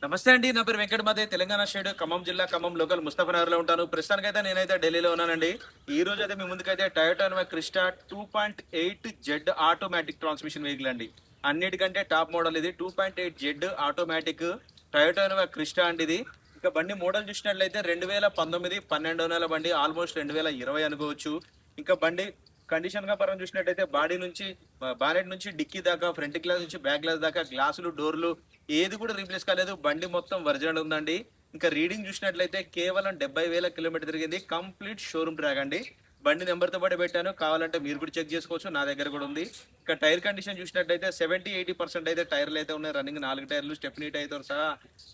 నమస్తే అండి. నా పేరు వెంకట మాదే. తెలంగాణ స్టేట్ ఖమ్మం జిల్లా ఖమ్మం లోకల్ ముస్తఫానగర్‌లో ఉంటాను. ప్రస్తుతానికైతే నేనైతే ఢిల్లీలో ఉన్నానండి. ఈ రోజు అయితే మీ ముందుకైతే Toyota Innova Crysta 2.8 Z automatic transmission vehicle అండి. అన్నిటికంటే టాప్ మోడల్ ఇది. 2.8 Z automatic Toyota Innova Crysta అండి ఇది. ఇక బండి మోడల్ చూసినట్లయితే 2019 12వ నెల బండి, ఆల్మోస్ట్ 2020 అనుకోవచ్చు. ఇంకా బండి కండిషన్ గా పరంగా చూసినట్టయితే బాడీ నుంచి బానెట్ నుంచి డిక్కీ దాకా, ఫ్రంట్ గ్లాస్ నుంచి బ్యాక్ గ్లాస్ దాకా, గ్లాసులు, డోర్లు ఏది కూడా రీప్లేస్ కాలేదు. బండి మొత్తం ఒరిజినల్ ఉందండి. ఇంకా రీడింగ్ చూసినట్లయితే కేవలం 70,000 కిలోమీటర్ తిరిగింది. కంప్లీట్ షోరూమ్ ట్రాక్ అండి. బండి నెంబర్తో పాటు పెట్టాను, కావాలంటే మీరు కూడా చెక్ చేసుకోవచ్చు. నా దగ్గర కూడా ఉంది. ఇంకా టైర్ కండిషన్ చూసినట్లయితే 70-80% అయితే టైర్లు అయితే ఉన్నాయి. రన్నింగ్ 4 టైర్లు స్టెప్నీ టైర్తో సహా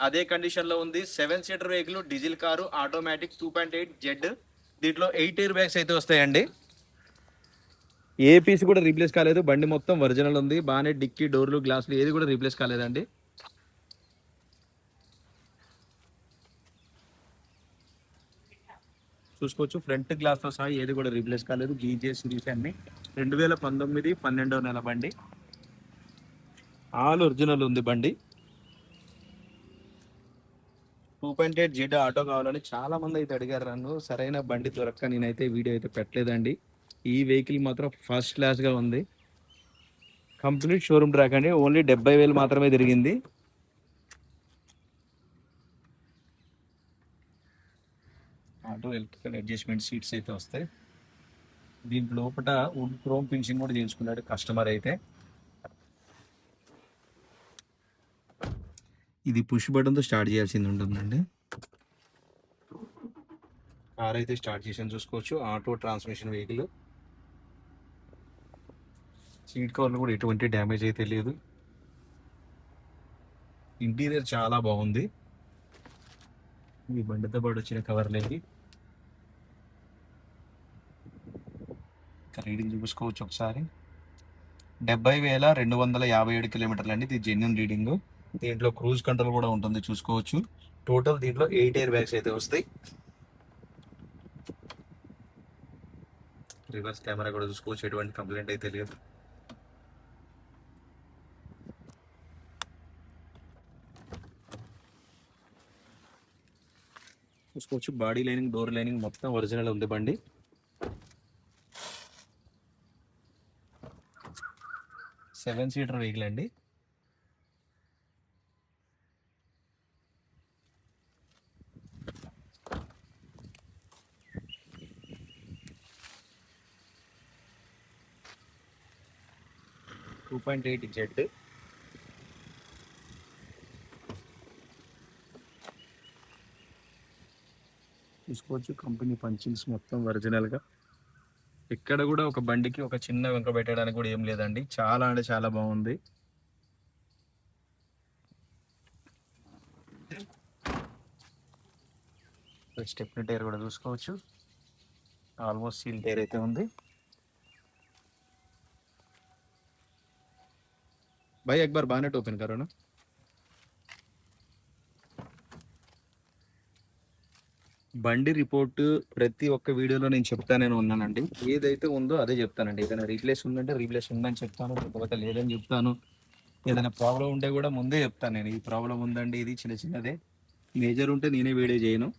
అదే కండిషన్ లో ఉంది. 7 seater vehicle, diesel car, automatic 2.8 Z. దీంట్లో 8 ఎయిర్ బ్యాగ్స్ అయితే వస్తాయండి. ఏ పీస్ కూడా రీప్లేస్ కాలేదు. బండి మొత్తం ఒరిజినల్ ఉంది. బాగానే డిక్కీ, డోర్లు, గ్లాసులు ఏది కూడా రీప్లేస్ కాలేదండి. చూసుకోవచ్చు, ఫ్రంట్ గ్లాస్ తో సహా ఏది కూడా రీప్లేస్ కాలేదు. జీజే సిరీస్ అన్ని 2019 12వ నెల బండి, ఆల్ ఒరిజినల్ ఉంది బండి. 2.8 జెడ్ ఆటో కావాలని చాలా మంది అయితే అడిగారు నన్ను. సరైన బండి దొరక్క నేనైతే వీడియో అయితే పెట్టలేదండి. ఈ వెహికల్ మాత్రం ఫస్ట్ క్లాస్ గా ఉంది. కంప్లీట్ షోరూమ్ ట్రాక్ అండి. ఓన్లీ 70,000 మాత్రమే తిరిగింది. ఆటో ఎలక్ట్రికల్ అడ్జస్ట్మెంట్ సీట్స్ అయితే వస్తాయి. దీంట్లో లోపల వుడ్ క్రోమ్ ఫినిషింగ్ కూడా చేయించుకున్నాడు కస్టమర్ అయితే. ఇది పుష్ బటన్తో స్టార్ట్ చేయాల్సింది ఉంటుందండి. కార్ అయితే స్టార్ట్ చేసాను, చూసుకోవచ్చు. Auto transmission vehicle. సీట్ కవర్లు కూడా ఎటువంటి డ్యామేజ్ అయితే లేదు. ఇంటీరియర్ చాలా బాగుంది. ఈ బండితో పాటు వచ్చిన కవర్లేవి. రీడింగ్ చూసుకోవచ్చు ఒకసారి. 70,257 కిలోమీటర్లు అండి. ఇది జెన్యున్ రీడింగ్. దీంట్లో క్రూజ్ కంట్రోల్ కూడా ఉంటుంది, చూసుకోవచ్చు. టోటల్ దీంట్లో 8 ఎయిర్ బ్యాగ్స్ అయితే వస్తాయి. రివర్స్ కెమెరా కూడా చూసుకోవచ్చు, ఎటువంటి కంప్లైంట్ అయితే లేదు. చూసుకోవచ్చు, బాడీ లైనింగ్, డోర్ లైనింగ్ మొత్తం ఒరిజినల్ ఉంది బండి. 7 సీటర్ వెహికల్ అండి. Two point eight Z. చూసుకోవచ్చు, కంపెనీ పంచింగ్స్ మొత్తం ఒరిజినల్ గా. ఇక్కడ కూడా ఒక బండికి ఒక చిన్న వెంక పెట్టడానికి కూడా ఏం లేదండి. చాలా అంటే చాలా బాగుంది. స్టెప్నీ టైర్ కూడా చూసుకోవచ్చు, ఆల్మోస్ట్ సీల్ టైర్ అయితే ఉంది. भाई एक बार बानेट ओपन करो ना. బండి రిపోర్ట్ ప్రతి ఒక్క వీడియోలో నేను చెప్తానే ఉన్నానండి. ఏదైతే ఉందో అదే చెప్తానండి. ఏదైనా రీప్లేస్ ఉందంటే రీప్లేస్ ఉందని చెప్తాను, లేకపోతే లేదని చెప్తాను. ఏదైనా ప్రాబ్లం ఉంటే కూడా ముందే చెప్తాను నేను. ఈ ప్రాబ్లం ఉందండి, ఇది చిన్న చిన్నదే. మేజర్ ఉంటే నేనే వీడియో చేయను.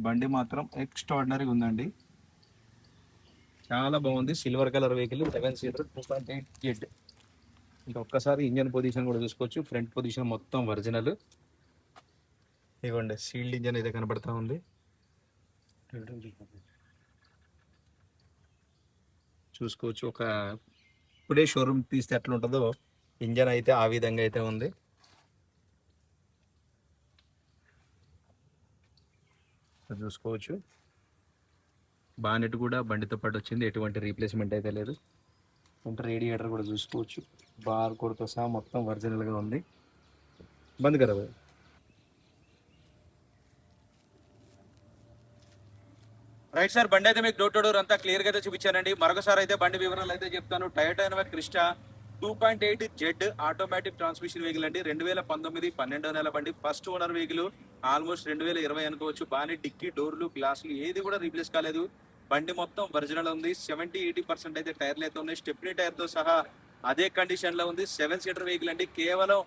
బండి మాత్రం ఎక్స్ట్రాడినరీగా ఉందండి. చాలా బాగుంది. Silver colour vehicle, 7 seater, 2.8 Z. ఇంకా ఒక్కసారి ఇంజన్ పొజిషన్ కూడా చూసుకోవచ్చు. ఫ్రంట్ పొజిషన్ మొత్తం ఒరిజినల్. ఇవ్వండి, సీల్డ్ ఇంజన్ అయితే కనబడతా ఉంది. చూసుకోవచ్చు, ఒక ఇప్పుడే షోరూమ్ తీస్తే ఎట్లా ఉంటుందో ఇంజన్ అయితే ఆ విధంగా అయితే ఉంది. చూసుకోవచ్చు, బానెట్ కూడా బండితో పాటు వచ్చింది, ఎటువంటి రీప్లేస్మెంట్ అయితే లేదు. అంటే రేడియేటర్ కూడా చూసుకోవచ్చు, బార్ కోడ్తో సహా మొత్తం ఒరిజినల్గా ఉంది. బంద్ కదా. రైట్ సార్, బండి అయితే మీకు డోర్ టు డోర్ అంతా క్లియర్ గా అయితే చూపించానండి. మరొకసారి అయితే బండి వివరాలు అయితే చెప్తాను. Toyota Innova Crysta 2.8 Z automatic transmission vehicle అండి. 2019 12వ నెల బండి, ఫస్ట్ ఓనర్ వెహికల్. ఆల్మోస్ట్ 2020 అనుకోవచ్చు. బాగానే డిక్కీ, డోర్లు, గ్లాసులు ఏది కూడా రీప్లేస్ కాలేదు. బండి మొత్తం ఒరిజినల్ ఉంది. 70-80% అయితే టైర్లు అయితే ఉన్నాయి. స్టెప్నీ టైర్ తో సహా అదే కండిషన్ లో ఉంది. 7 సీటర్ వెహికల్ అండి. కేవలం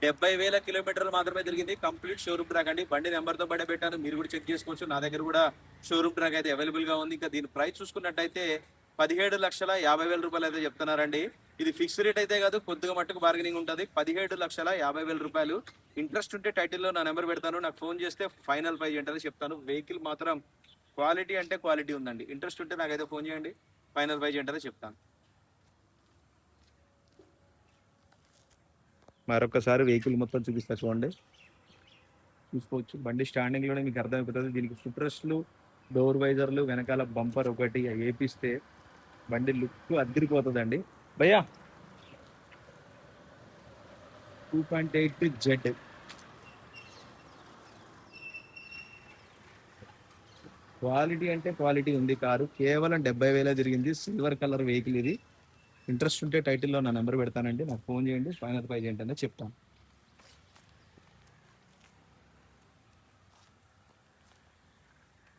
70,000 కిలోమీటర్లు మాత్రమే తిరిగింది. కంప్లీట్ షోరూమ్ ట్రాక్ అండి. బండి నెంబర్ తో బడే పెట్టాను, మీరు కూడా చెక్ చేసుకోవచ్చు. నా దగ్గర కూడా షోరూమ్ ట్రాక్ అయితే అవైలబుల్ గా ఉంది. ఇంకా దీని ప్రైస్ చూసుకున్నట్టయితే 17,50,000 రూపాయలు అయితే చెప్తున్నారండి. ఇది ఫిక్స్ రేట్ అయితే కాదు, కొద్దిగా మట్టుకు బార్గెనింగ్ ఉంటుంది. 17,50,000 రూపాయలు. ఇంట్రెస్ట్ ఉంటే టైటిల్లో నా నెంబర్ పెడతాను, నాకు ఫోన్ చేస్తే ఫైనల్ ప్రైస్ ఏంటనే చెప్తాను. వెహికల్ మాత్రం క్వాలిటీ అంటే క్వాలిటీ ఉందండి. ఇంట్రెస్ట్ ఉంటే నాకైతే ఫోన్ చేయండి, ఫైనల్ ప్రైస్ ఏంటనే చెప్తాను. మరొకసారి వెహికల్ మొత్తం చూపిస్తా చూడండి, చూసుకోవచ్చు. బండి స్టాండింగ్ లోనే మీకు అర్థమైపోతుంది. దీనికి ఫుట్రెస్ట్లు, డోర్ వైజర్లు, వెనకాల బంపర్ ఒకటి వేపిస్తే బండి లుక్ అదిరిపోతుందండి. భయ్యా 2.8 జెడ్ క్వాలిటీ అంటే క్వాలిటీ ఉంది. కారు కేవలం 70,000 తిరిగింది. సిల్వర్ కలర్ వెహికల్ ఇది. ఇంట్రెస్ట్ ఉంటే టైటిల్లో నా నెంబర్ పెడతానండి, నాకు ఫోన్ చేయండి, ఫైనల్ ప్రైస్ ఏంటనే చెప్తాను.